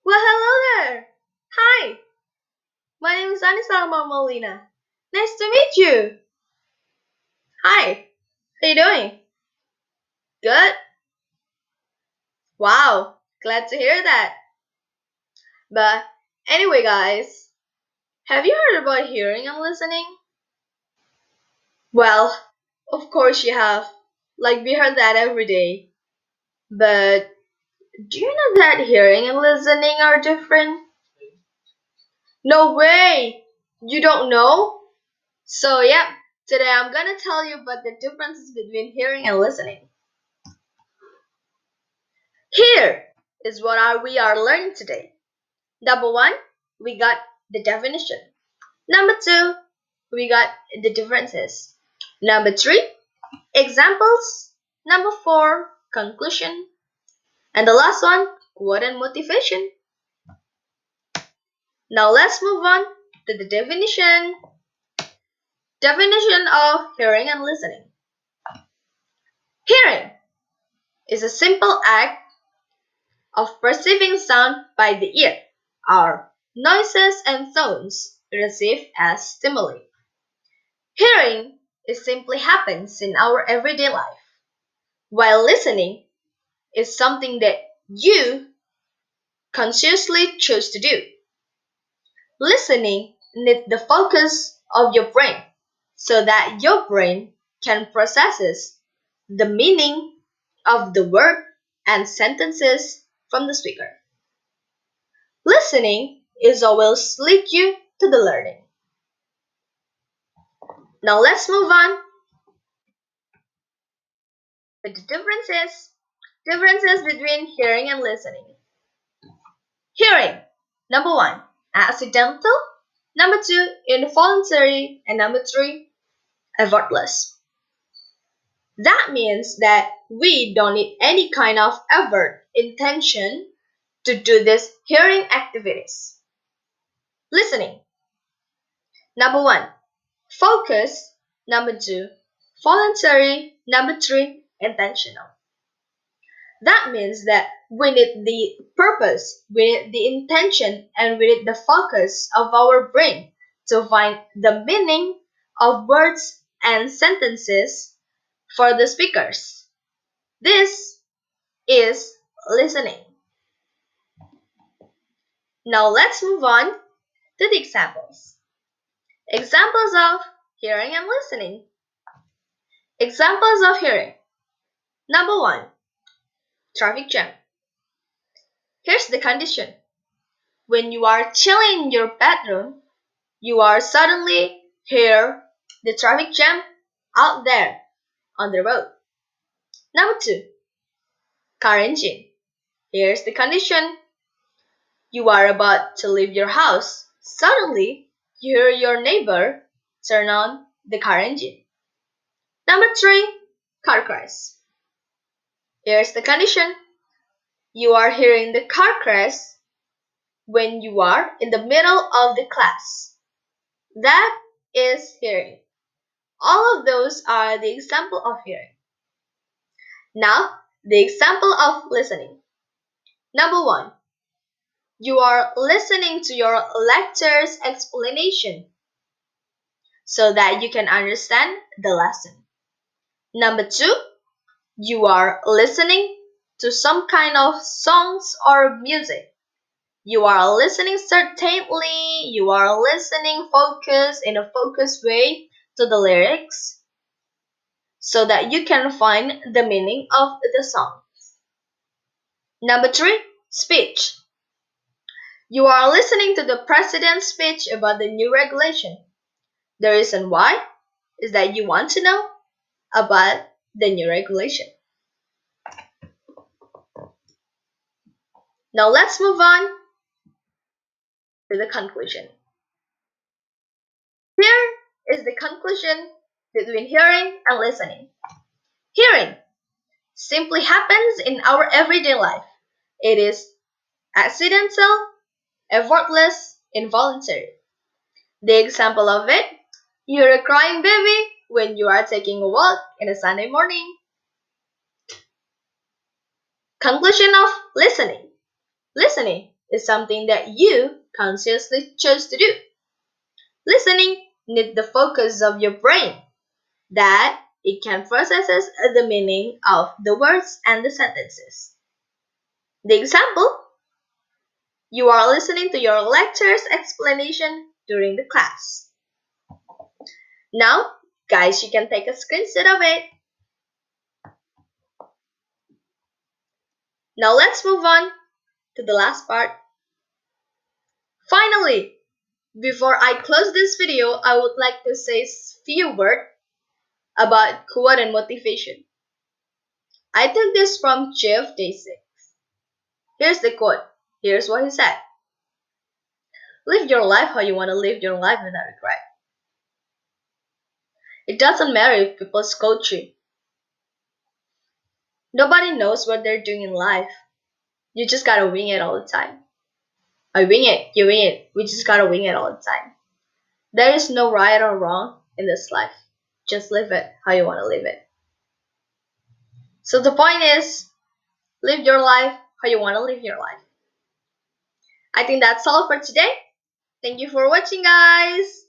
Well, hello there. Hi, my name is Annisa Molina. Nice to meet you. Hi, how you doing? Good? Wow, glad to hear that. But anyway, guys, have you heard about hearing and listening? Well, of course you have. Like, we heard that every day. But do you know that hearing and listening are different? No way! You don't know? So, yeah, today I'm gonna tell you about the differences between hearing and listening. Here is what we are learning today. Number one, we got the definition. Number two, we got the differences. Number three, examples. Number four, conclusion. And the last one, quote and motivation. Now let's move on to the definition. Definition of hearing and listening. Hearing is a simple act of perceiving sound by the ear, or noises and sounds received as stimuli. Hearing is simply happens in our everyday life, while listening is something that you consciously choose to do. Listening needs the focus of your brain so that your brain can process the meaning of the word and sentences from the speaker. Listening is always lead you to the learning. Now let's move on with the differences between hearing and listening. Hearing, number one, accidental, number two, involuntary, and number three, effortless. That means that we don't need any kind of effort, intention to do these hearing activities. Listening, number one, focus, number two, voluntary, number three, intentional. That means that we need the purpose, we need the intention, and we need the focus of our brain to find the meaning of words and sentences for the speakers. This is listening. Now let's move on to the examples. Examples of hearing and listening. Examples of hearing. Number one, traffic jam. Here's the condition. When you are chilling in your bedroom, you are suddenly hear the traffic jam out there on the road. Number two, car engine. Here's the condition. You are about to leave your house. Suddenly, you hear your neighbor turn on the car engine. Number three, car crash. Here's the condition. You are hearing the car crash when you are in the middle of the class. That is hearing. All of those are the example of hearing. Now, the example of listening. Number one, you are listening to your lecturer's explanation so that you can understand the lesson. Number two, you are listening to some kind of songs or music. You are listening certainly, you are listening focused in a focused way to the lyrics so that you can find the meaning of the song. Number three, speech. You are listening to the president's speech about the new regulation. The reason why is that you want to know about the new regulation. Now let's move on to the conclusion. Here is the conclusion between hearing and listening. Hearing simply happens in our everyday life. It is accidental, effortless, involuntary. The example of it, you're a crying baby when you are taking a walk in a Sunday morning. Conclusion of listening. Listening is something that you consciously chose to do. Listening needs the focus of your brain that it can process the meaning of the words and the sentences. The example, you are listening to your lecturer's explanation during the class. Now, guys, you can take a screenshot of it. Now let's move on to the last part. Finally, before I close this video, I would like to say a few words about quote and motivation. I took this from Jeff Day 6. Here's the quote. Here's what he said. Live your life how you want to live your life without regret. It doesn't matter if people coach you. Nobody knows what they're doing in life. You just gotta wing it all the time. I wing it, you wing it. We just gotta wing it all the time. There is no right or wrong in this life. Just live it how you want to live it. So the point is, live your life how you want to live your life. I think that's all for today. Thank you for watching, guys.